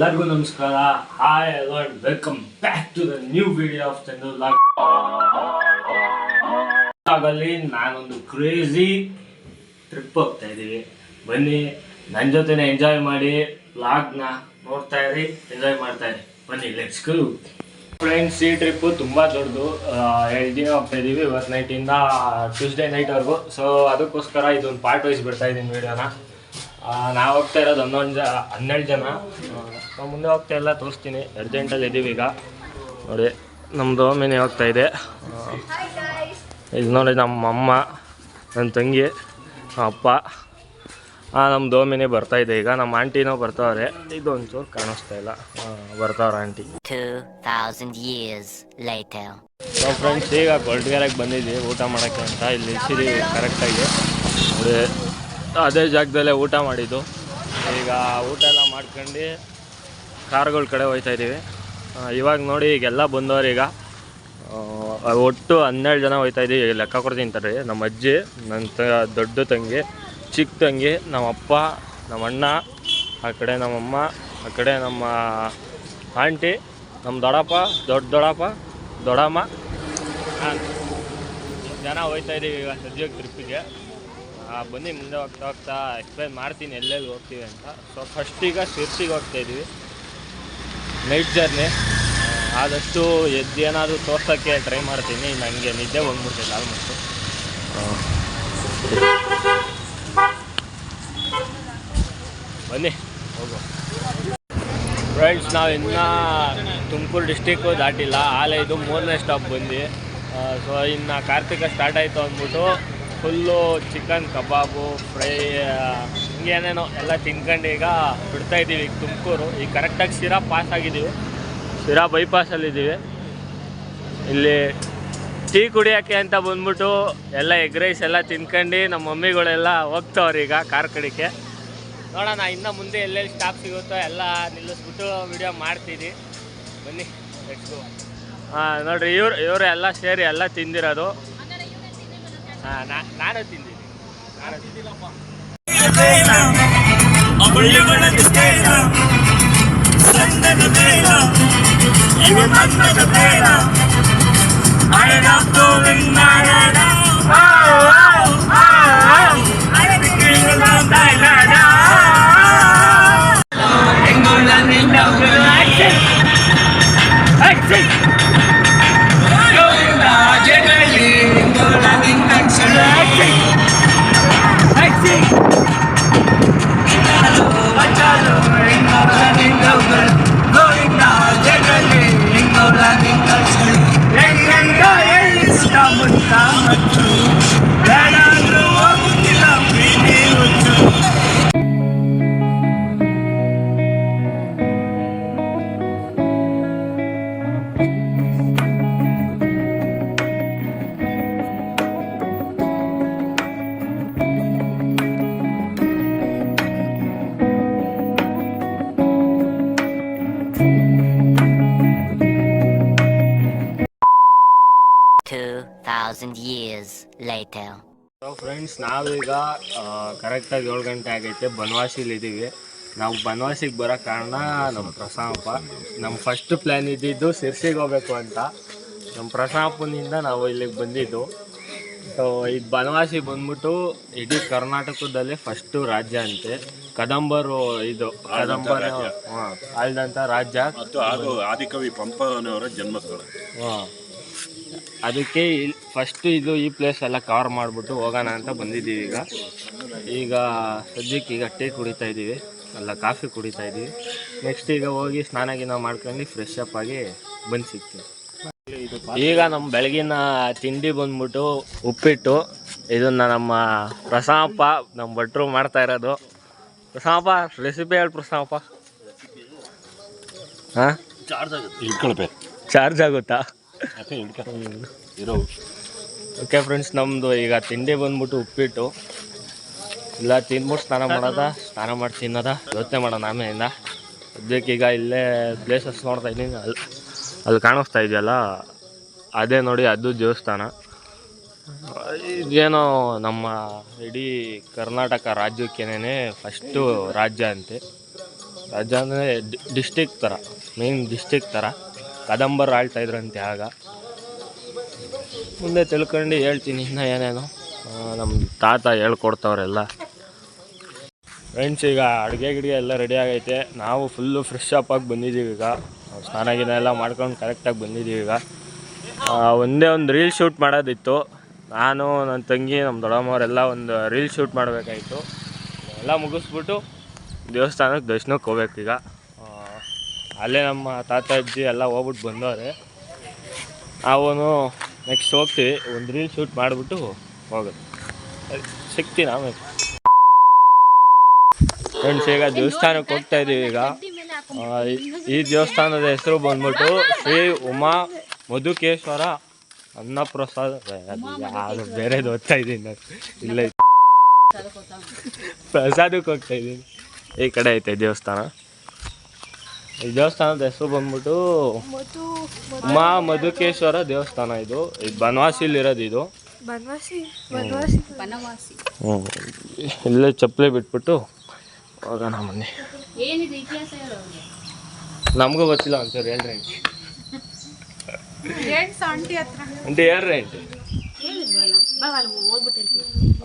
ಎಲ್ಲರಿಗೂ ನಮಸ್ಕಾರ. Hi hello and welcome back to the new video of Chandu vlog. ಆಗಲ್ಲಿ ನಾನೊಂದು ಕ್ರೇಜಿ ಟ್ರಿಪ್ ಹೋಗ್ತಾ ಇದ್ದೀವಿ. ಬನ್ನಿ ನನ್ನ ಜೊತೆನೆ ಎಂಜಾಯ್ ಮಾಡಿ, ವ್ಲಾಗ್ನ ನೋಡ್ತಾ ಇರಿ, ಎಂಜಾಯ್ ಮಾಡ್ತಾ ಇರಿ. ಬನ್ನಿ ಲೆಟ್ಸ್ ಗೋ ಫ್ರೆಂಡ್ಸ್. ಈ ಟ್ರಿಪ್ಪು ತುಂಬ ದೊಡ್ಡದು. 7 ದಿನ ಹೋಗ್ತಾ ಇದ್ದೀವಿ. ಇವತ್ತು ನೈಟಿಂದ ಟ್ಯೂಸ್ಡೇ ನೈಟ್ವರೆಗೂ. ಸೊ ಅದಕ್ಕೋಸ್ಕರ ಇದೊಂದು ಪಾರ್ಟ್ ವೈಸ್ ಬಿಡ್ತಾ ಇದ್ದೀನಿ ವೀಡಿಯೋನ. ನಾವು ಹೋಗ್ತಾ ಇರೋದು 12 ಜನ. ನಾವು ಮುಂದೆ ಹೋಗ್ತಾ ಎಲ್ಲ ತೋರಿಸ್ತೀನಿ. ಅರ್ಜೆಂಟಲ್ಲಿ ಇದ್ದೀವಿ ಈಗ. ನೋಡಿ ನಮ್ಮದು ಮಿನಿ ಹೋಗ್ತಾ ಇದೆ. ಇದು ನೋಡಿ ನಮ್ಮ ಅಮ್ಮ, ನನ್ನ ತಂಗಿ, ನಮ್ಮ ಅಪ್ಪ. ನಮ್ಮ ದೋಮಿನಿ ಬರ್ತಾಯಿದೆ ಈಗ. ನಮ್ಮ ಆಂಟಿನೂ ಬರ್ತಾವ್ರೆ. ಇದು ಒಂಚೂರು ಕಾಣಿಸ್ತಾ ಇಲ್ಲ, ಬರ್ತಾವ್ರ ಆಂಟಿ. 2000 years later. ನಾವು ಫ್ರೆಂಡ್ಸ್ ಈಗ ಕೊಲ್ಟ್ಗೆರೆಗೆ ಬಂದಿದ್ವಿ ಊಟ ಮಾಡೋಕ್ಕೆ ಅಂತ. ಇಲ್ಲಿ ನಿಲ್ಸಿದ್ದೀವಿ ಕರೆಕ್ಟಾಗಿ. ನೋಡಿ ಅದೇ ಜಾಗದಲ್ಲೇ ಊಟ ಮಾಡಿದ್ದು. ಈಗ ಊಟ ಎಲ್ಲ ಮಾಡ್ಕೊಂಡು ಕಾರ್ಗಳ ಕಡೆ ಹೋಗ್ತಾಯಿದ್ದೀವಿ. ಇವಾಗ ನೋಡಿ ಈಗೆಲ್ಲ ಬಂದವ್ರು. ಈಗ ಒಟ್ಟು 12 ಜನ ಹೋಗ್ತಾಯಿದ್ದೀವಿ. ಲೆಕ್ಕ ಕೊಡ್ತೀನಿ ತರ್ರಿ. ನಮ್ಮ ಅಜ್ಜಿ, ನನ್ನ ದೊಡ್ಡ ತಂಗಿ, ಚಿಕ್ಕ ತಂಗಿ, ನಮ್ಮ ಅಪ್ಪ, ನಮ್ಮ ಅಣ್ಣ, ಆ ಕಡೆ ನಮ್ಮಮ್ಮ, ಆ ಕಡೆ ನಮ್ಮ ಆಂಟಿ, ನಮ್ಮ ದೊಡ್ಡಪ್ಪ, ದೊಡ್ಡಮ್ಮ, ಜನ ಹೋಗ್ತಾಯಿದ್ದೀವಿ ಈಗ ಸದ್ಯಕ್ಕೆ ಟ್ರಿಪ್ಪಿಗೆ. ಬನ್ನಿ ಮುಂದೆ ಹೋಗ್ತಾ ಎಕ್ಸ್ಪ್ಲೈನ್ ಮಾಡ್ತೀನಿ ಎಲ್ಲೆಲ್ಲಿ ಹೋಗ್ತೀವಿ ಅಂತ. ಸೊ ಫಸ್ಟ್ ಈಗ ಶಿರ್ಸಿಗೆ ಹೋಗ್ತಾಯಿದ್ದೀವಿ. Night journey. ಆದಷ್ಟು ಏನಾದರೂ ತೋರ್ಸೋಕ್ಕೆ ಟ್ರೈ ಮಾಡ್ತೀನಿ. ನನಗೆ ನಿದ್ದೆ ಬಂದ್ಬಿಡ್ತಿಲ್ಲ ಆಲ್ಮೋಸ್ಟು. ಬನ್ನಿ ಹೋಗೋ ಫ್ರೆಂಡ್ಸ್. ನಾವು ಇನ್ನೂ ತುಮಕೂರು ಡಿಸ್ಟಿಕ್ಕು ದಾಟಿಲ್ಲ. ಆಲೆ ಇದು 3ನೇ ಸ್ಟಾಪ್ ಬಂದು. ಸೊ ಇನ್ನು ಕಾರ್ತಿಕ ಸ್ಟಾರ್ಟ್ ಆಯಿತು ಅಂದ್ಬಿಟ್ಟು ಫುಲ್ಲು ಚಿಕನ್ ಕಬಾಬು ಫ್ರೈ ಹಿಂಗೇನೇನೋ ಎಲ್ಲ ತಿನ್ಕೊಂಡು ಈಗ ಬಿಡ್ತಾಯಿದ್ದೀವಿ. ಈಗ ತುಮಕೂರು ಈಗ ಕರೆಕ್ಟಾಗಿ ಶಿರಾ ಪಾಸ್ ಆಗಿದ್ದೀವಿ. ಶಿರಾ ಬೈಪಾಸಲ್ಲಿದ್ದೀವಿ. ಇಲ್ಲಿ ಟೀ ಕುಡಿಯೋಕ್ಕೆ ಅಂತ ಬಂದ್ಬಿಟ್ಟು ಎಲ್ಲ ಎಗ್ ರೈಸ್ ಎಲ್ಲ ತಿನ್ಕೊಂಡು ನಮ್ಮ ಮಮ್ಮಿಗಳೆಲ್ಲ ಹೋಗ್ತಾವ್ರಿ ಈಗ ಕಾರ್ ಕಡೆಗೆ. ನೋಡೋಣ ಇನ್ನು ಮುಂದೆ ಎಲ್ಲೆಲ್ಲಿ ಸ್ಟಾಪ್ ಸಿಗುತ್ತೋ ಎಲ್ಲ ನಿಲ್ಲಿಸ್ಬಿಟ್ಟು ವಿಡಿಯೋ ಮಾಡ್ತೀನಿ. ಬನ್ನಿ ಲೆಟ್ಸ್ ಗೋ. ನೋಡಿರಿ ಇವರು ಎಲ್ಲ ಸೇರಿ ಎಲ್ಲ ತಿಂದಿರೋದು. ನಾನು ತಿಂದಿದ್ದೀನಿ. Years later. ಸೊ ಫ್ರೆಂಡ್ಸ್, ನಾವೀಗ ಕರೆಕ್ಟಾಗಿ 7 ಗಂಟೆ ಆಗೈತೆ. ಬನವಾಸಿಲಿದ್ದೀವಿ. ನಾವು ಬನವಾಸಿಗೆ ಬರೋ ಕಾರಣ ನಮ್ಮ ಪ್ರಸಾದಪ್ಪ. ನಮ್ಮ ಫಸ್ಟ್ ಪ್ಲ್ಯಾನ್ ಇದ್ದಿದ್ದು ಶಿರ್ಸಿಗೆ ಹೋಗ್ಬೇಕು ಅಂತ. ನಮ್ಮ ಪ್ರಸಾದಪ್ಪನಿಂದ ನಾವು ಇಲ್ಲಿಗೆ ಬಂದಿದ್ದು. ಸೊ ಇದು ಬನವಾಸಿ ಬಂದ್ಬಿಟ್ಟು ಇಡೀ ಕರ್ನಾಟಕದಲ್ಲೇ ಫಸ್ಟು ರಾಜ್ಯ ಅಂತೆ. ಕದಂಬರು ಆಳ್ದಂಥ ರಾಜ್ಯ. ಆದಿಕವಿ ಪಂಪನವರ ಜನ್ಮಸ್ಥಳ. ಅದಕ್ಕೆ ಫಸ್ಟು ಈ ಪ್ಲೇಸ್ ಎಲ್ಲ ಕವರ್ ಮಾಡಿಬಿಟ್ಟು ಹೋಗೋಣ ಅಂತ ಬಂದಿದ್ದೀವಿ. ಈಗ ಸದ್ಯಕ್ಕೆ ಈಗ ಟೀ ಕುಡಿತಾ ಇದ್ದೀವಿ, ಅಲ್ಲ ಕಾಫಿ ಕುಡಿತಾ ಇದ್ದೀವಿ. ನೆಕ್ಸ್ಟ್ ಈಗ ಹೋಗಿ ಸ್ನಾನ ಮಾಡ್ಕೊಂಡು ಫ್ರೆಶ್ ಅಪ್ ಆಗಿ ಬಂದು ಸಿಗ್ತೀವಿ. ಈಗ ನಮ್ಮ ಬೆಳಗಿನ ತಿಂಡಿ ಬಂದ್ಬಿಟ್ಟು ಉಪ್ಪಿಟ್ಟು. ಇದನ್ನು ನಮ್ಮ ಪ್ರಸಾದಪ್ಪ, ನಮ್ಮ ಭಟ್ರು ಮಾಡ್ತಾ ಇರೋದು. ಪ್ರಸಾದಪ್ಪ ರೆಸಿಪಿ ಹೇಳಿ ಪ್ರಸಾದಪ್ಪ. ಹಾಂ, ಚಾರ್ಜ್ ಆಗುತ್ತಾ? ಓಕೆ ಫ್ರೆಂಡ್ಸ್, ನಮ್ಮದು ಈಗ ತಿಂಡಿ ಬಂದ್ಬಿಟ್ಟು ಉಪ್ಪಿಟ್ಟು. ಇಲ್ಲ ತಿಂದ್ಬಿಟ್ಟು ಸ್ನಾನ ಮಾಡಿ ತಿನ್ನೋದ ಯೋಚನೆ ಮಾಡೋಣ ಆಮೇಲಿಂದ. ಸದ್ಯಕ್ಕೆ ಈಗ ಇಲ್ಲೇ ಪ್ಲೇಸಸ್ ನೋಡ್ತಾ ಇದ್ದೀನಿ. ಅಲ್ಲಿ ಕಾಣಿಸ್ತಾ ಇದೆಯಲ್ಲ, ಅದೇ ನೋಡಿ, ಅದು ದೇವಸ್ಥಾನ. ಇದೇನೋ ನಮ್ಮ ಇಡೀ ಕರ್ನಾಟಕ ರಾಜ್ಯಕ್ಕೇನೆ ಫಸ್ಟು ರಾಜ್ಯ ಅಂತೆ. ರಾಜ ಅಂದರೆ ಡಿಸ್ಟಿಕ್ ಥರ, ಮೇನ್ ಡಿಸ್ಟಿಕ್ ಥರ ಕದಂಬರು ಆಳ್ತಾಯಿದ್ರಂತೆ ಆಗ. ಮುಂದೆ ತಿಳ್ಕೊಂಡು ಹೇಳ್ತೀನಿ ಇನ್ನೂ ಏನೇನು ನಮ್ಮ ತಾತ ಹೇಳ್ಕೊಡ್ತವ್ರೆಲ್ಲ. ಫ್ರೆಂಡ್ಸ್, ಈಗ ಅಡುಗೆ ಗಿಡಿಗೆ ಎಲ್ಲ ರೆಡಿ ಆಗೈತೆ. ನಾವು ಫುಲ್ಲು ಫ್ರೆಶ್ ಅಪ್ ಆಗಿ ಬಂದಿದ್ದೀವಿ. ಈಗ ಸ್ನಾನ ಗಿನ ಎಲ್ಲ ಮಾಡ್ಕೊಂಡು ಕರೆಕ್ಟಾಗಿ ಬಂದಿದ್ದೀವಿ. ಈಗ ಒಂದೇ ಒಂದು ರೀಲ್ ಶೂಟ್ ಮಾಡೋದಿತ್ತು. ನಾನು, ನನ್ನ ತಂಗಿ, ನಮ್ಮ ದೊಡ್ಡಮ್ಮವರೆಲ್ಲ ಒಂದು ರೀಲ್ ಶೂಟ್ ಮಾಡಬೇಕಾಯಿತು. ಎಲ್ಲ ಮುಗಿಸ್ಬಿಟ್ಟು ದೇವಸ್ಥಾನಕ್ಕೆ ದರ್ಶನಕ್ಕೆ ಹೋಗ್ಬೇಕೀಗ. ಅಲ್ಲೇ ನಮ್ಮ ತಾತ ಅಜ್ಜಿ ಎಲ್ಲ ಹೋಗ್ಬಿಟ್ಟು ಬಂದವ್ರೆ. ಅವನು ನೆಕ್ಸ್ಟ್ ಹೋಗ್ತೀವಿ, ಒಂದು ರೀಲ್ ಶೂಟ್ ಮಾಡಿಬಿಟ್ಟು ಹೋಗೋದು. ಸಿಗ್ತೀನಿ ಆಮೇಲೆ. ಫ್ರೆಂಡ್ಸ್, ಈಗ ದೇವಸ್ಥಾನಕ್ಕೆ ಹೋಗ್ತಾ ಇದ್ದೀವಿ. ಈಗ ಈ ದೇವಸ್ಥಾನದ ಹೆಸರು ಬಂದ್ಬಿಟ್ಟು ಶ್ರೀ ಉಮಾ ಮಧುಕೇಶ್ವರ ಅನ್ನಪ್ರಸಾದ. ಅದು ಬೇರೆದು ಓದ್ತಾ ಇದ್ದೀನಿ ನಾನು. ಇಲ್ಲ, ಪ್ರಸಾದಕ್ಕೆ ಹೋಗ್ತಾ ಇದ್ದೀನಿ. ಈ ಕಡೆ ಐತೆ ದೇವಸ್ಥಾನ. ಈ ದೇವಸ್ಥಾನದ ಹೆಸರು ಬಂದ್ಬಿಟ್ಟು ಉಮಾ ಮಧುಕೇಶ್ವರ ದೇವಸ್ಥಾನ. ಇದು ಬನವಾಸಿಲಿರೋದು. ಇದು ಇಲ್ಲೇ ಚಪ್ಪಲಿ ಬಿಟ್ಬಿಟ್ಟು ಹೋಗೋಣ ಬನ್ನಿ. ನಮಗೂ ಗೊತ್ತಿಲ್ಲ ಒಂಚೂರು ಹೇಳ್ರಿ ಆಂಟಿ, ಹೇಳ್ರಿ ಆಂಟಿ.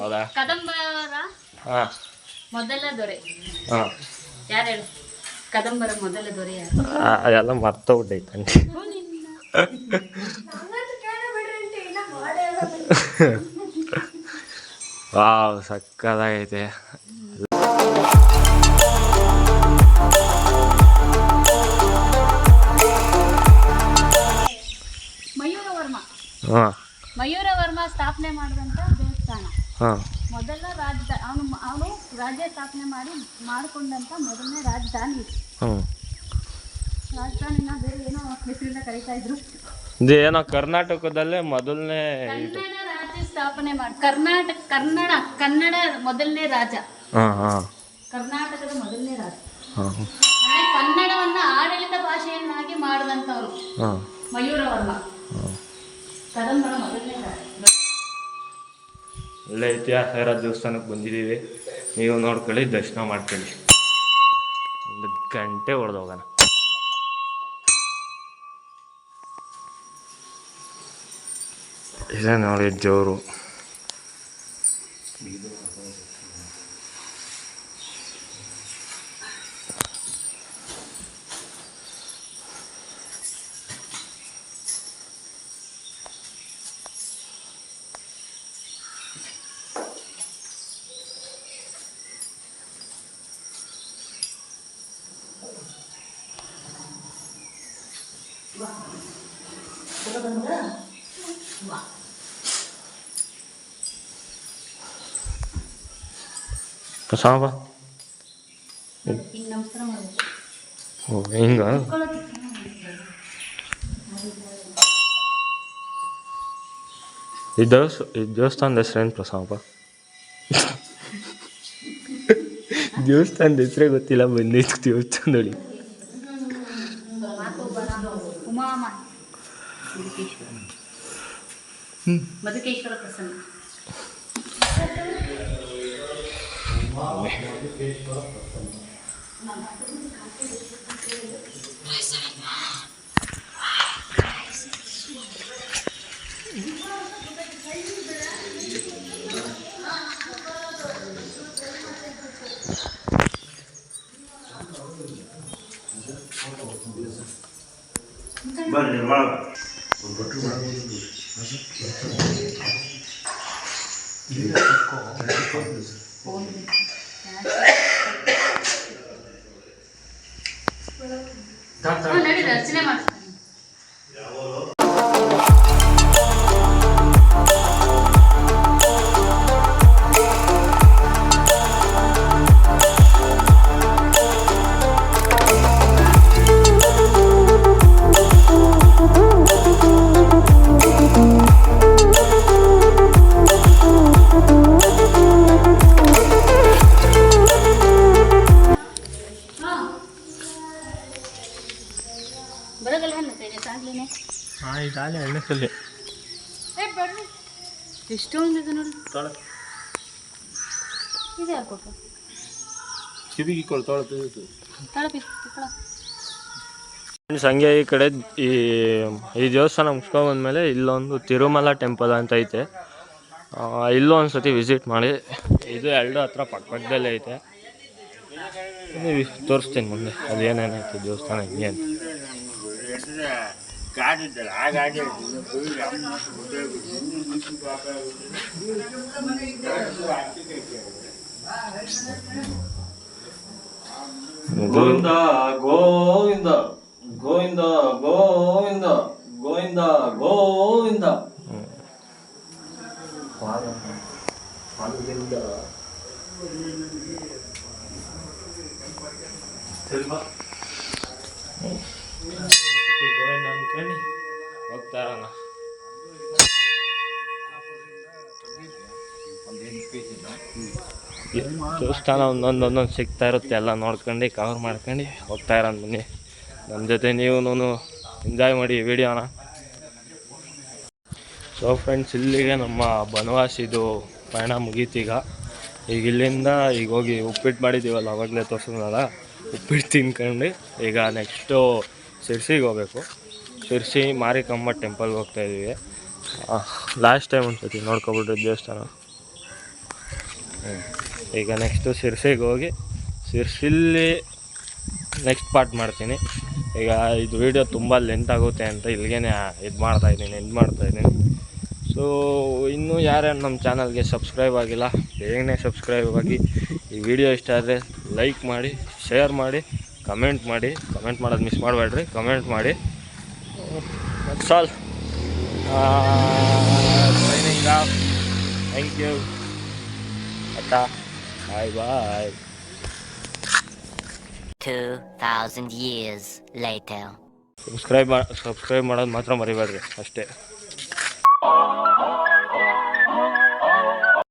ಹೌದಾ? ಕದಂಬರ ಹಾಂ ಮೊದಲ ದೊರೆ ಹಾಂ, ಯಾರು ಹೇಳು? ಕದಂಬರ ಮೊದಲ ದೊರೆ ಯಾರು? ಅದೆಲ್ಲ ಮರ್ತೋಗ್ಬಿಟ್ಟೈತೆ ಆಂಟಿ. ವಾವ್, ಸಕ್ಕದಾಗೈತೆ. ಮಯೂರವರ್ಮ. ಹಾಂ, ಮಯೂರವರ್ಮ ಸ್ಥಾಪನೆ ಮಾಡಿದಂಥ ದೇವಸ್ಥಾನ. ಹಾಂ, ಮೊದಲ ಅವನು ರಾಜ್ಯ ಸ್ಥಾಪನೆ ಮಾಡಿಕೊಂಡಂಥ ಮೊದಲನೇ ರಾಜಧಾನಿ. ರಾಜಧಾನಿನ ಬೇರೆ ಏನೋ ಹೆಸರಿಂದ ಕರೀತಾ ಇದ್ರು. ಏನೋ ಕರ್ನಾಟಕದಲ್ಲೇ ಮೊದಲನೇ ಕನ್ನಡ ರಾಜ್ಯ ಸ್ಥಾಪನೆ ಕನ್ನಡ ಮೊದಲನೇ ರಾಜ. ಕರ್ನಾಟಕದ ಮೊದಲನೇ ರಾಜ. ಕನ್ನಡವನ್ನ ಆಡಳಿತ ಭಾಷೆಯನ್ನಾಗಿ ಮಾಡಿದಂಥವ್ರು ಮಯೂರವರ್ಮ. ಕದಂಬರ ಮೊದಲನೇ ರಾಜ. ಒಳ್ಳೆ ಇತಿಹಾಸ ಇರೋ ದೇವಸ್ಥಾನಕ್ಕೆ ಬಂದಿದ್ದೀವಿ. ನೀವು ನೋಡ್ಕೊಳ್ಳಿ, ದರ್ಶನ ಮಾಡ್ಕೊಳ್ಳಿ. ಒಂದು ಗಂಟೆ ಹೊಡೆದೋಗೋಣ. ಇದೇ ನೋಡಿ ದೇವರು. ಪ್ರಸಾದ ಓ ಹಿಂಗ. ಈ ದೇವಸ್ಥಾನದ ಹೆಸರೇನು ಪ್ರಸಾದ? ದೇವಸ್ಥಾನದ ಹೆಸರೇ ಗೊತ್ತಿಲ್ಲ. ಬಂದಿತ್ತು ದೇವಸ್ಥಾನ ನೋಡಿ. ಮಧುಕೇಶ್ವರ ಪ್ರಸನ್ನ. ನಡೀರಿ, ಅರ್ಚನೆ ಮಾಡ್ತೀನಿ. ಇದಾಲೆ ಎಣ್ಣೆಸಲ್ಲಿ ಎಷ್ಟೊಂದು ಇದೆ ನೋಡಿ. ಇದೆ ಯಾರು ಕೊಟ್ಟು? ಕಿವಿಗೆ ಕೊಳ್ತಾಳ್ತದೆ. ತಳಪಿ ತಿಕ್ಕಳ. ಹಂಗೆ ಈ ಕಡೆ ಈ ದೇವಸ್ಥಾನ ಮುಗಿಸ್ಕೊಂಡ್ಬಂದ್ಮೇಲೆ ಇಲ್ಲೊಂದು ತಿರುಮಲ ಟೆಂಪಲ್ ಅಂತ ಐತೆ. ಇಲ್ಲೂ ಒಂದ್ಸತಿ ವಿಸಿಟ್ ಮಾಡಿ. ಇದು ಎರಡು ಹತ್ರ ಪಕ್ಕದಲ್ಲೇ ಐತೆ. ತೋರಿಸ್ತೀನಿ ಮುಂದೆ ಅದು ಏನೇನೈತೆ ದೇವಸ್ಥಾನ ಹಿಂಗೆ ಅಂತ. ಗೋವಿಂದ ಗೋವಿಂದ ಗೋವಿಂದ ಗೋವಿಂದ ಗೋವಿಂದ ಗೋವಿಂದ. ಗೋವಿಂದ ಅನ್ಕೊಂಡು ಹೋಗ್ತಾ ಇರೋಣ. ದೇವಸ್ಥಾನ ಒಂದೊಂದು ಸಿಗ್ತಾ ಇರುತ್ತೆ, ಎಲ್ಲ ನೋಡ್ಕೊಂಡು ಕವರ್ ಮಾಡ್ಕೊಂಡು ಹೋಗ್ತಾ ಇರೋಣ. ಬನ್ನಿ ನಮ್ಮ ಜೊತೆ ನೀವು ಎಂಜಾಯ್ ಮಾಡಿ ವಿಡಿಯೋನ. ಸೊ ಫ್ರೆಂಡ್ಸ್, ಇಲ್ಲಿಗೆ ನಮ್ಮ ಬನವಾಸಿದು ಪಯಣ ಮುಗೀತೀಗ. ಈಗ ಇಲ್ಲಿಂದ ಈಗ ಹೋಗಿ ಉಪ್ಪಿಟ್ಟು ಮಾಡಿದ್ದೀವಲ್ಲ, ಅವಾಗಲೇ ತೋರಿಸಿದ್ನಲ್ಲ, ಉಪ್ಪಿಟ್ಟು ತಿನ್ಕೊಂಡು ಈಗ ನೆಕ್ಸ್ಟು ಶಿರ್ಸಿಗೆ ಹೋಗ್ಬೇಕು. ಶಿರ್ಸಿ ಮಾರಿಕಮ್ಮ ಟೆಂಪಲ್ಗೆ ಹೋಗ್ತಾಯಿದ್ದೀವಿ. ಲಾಸ್ಟ್ ಟೈಮ್ ಒಂದ್ಸತಿ ನೋಡ್ಕೊಬಿಟ್ರಿ ದೇವಸ್ಥಾನ. ಈಗ ನೆಕ್ಸ್ಟು ಶಿರ್ಸಿಗೆ ಹೋಗಿ ಶಿರ್ಸಿಲಿ ನೆಕ್ಸ್ಟ್ ಪಾರ್ಟ್ ಮಾಡ್ತೀನಿ. ಈಗ ಇದು ವಿಡಿಯೋ ತುಂಬ ಲೆಂತ್ ಆಗುತ್ತೆ ಅಂತ ಇಲ್ಲಿಗೆ ಇದು ಮಾಡ್ತಾಯಿದ್ದೀನಿ. ಸೊ ಇನ್ನೂ ಯಾರ್ಯಾರು ನಮ್ಮ ಚಾನಲ್ಗೆ ಸಬ್ಸ್ಕ್ರೈಬ್ ಆಗಿಲ್ಲ, ಬೇಗನೆ ಸಬ್ಸ್ಕ್ರೈಬ್ ಆಗಿ. ಈ ವಿಡಿಯೋ ಇಷ್ಟ ಆದರೆ ಲೈಕ್ ಮಾಡಿ, ಶೇರ್ ಮಾಡಿ, ಕಮೆಂಟ್ ಮಾಡೋದು ಮಿಸ್ ಮಾಡಬೇಡ್ರಿ. ಕಮೆಂಟ್ ಮಾಡಿ. That's all. Signing off. Thank you. Bye bye. 2000 years later. Subscribe ಮಾಡೋದು ಮಾತ್ರ ಮರಿಬೇಡ್ರಿ ಅಷ್ಟೇ.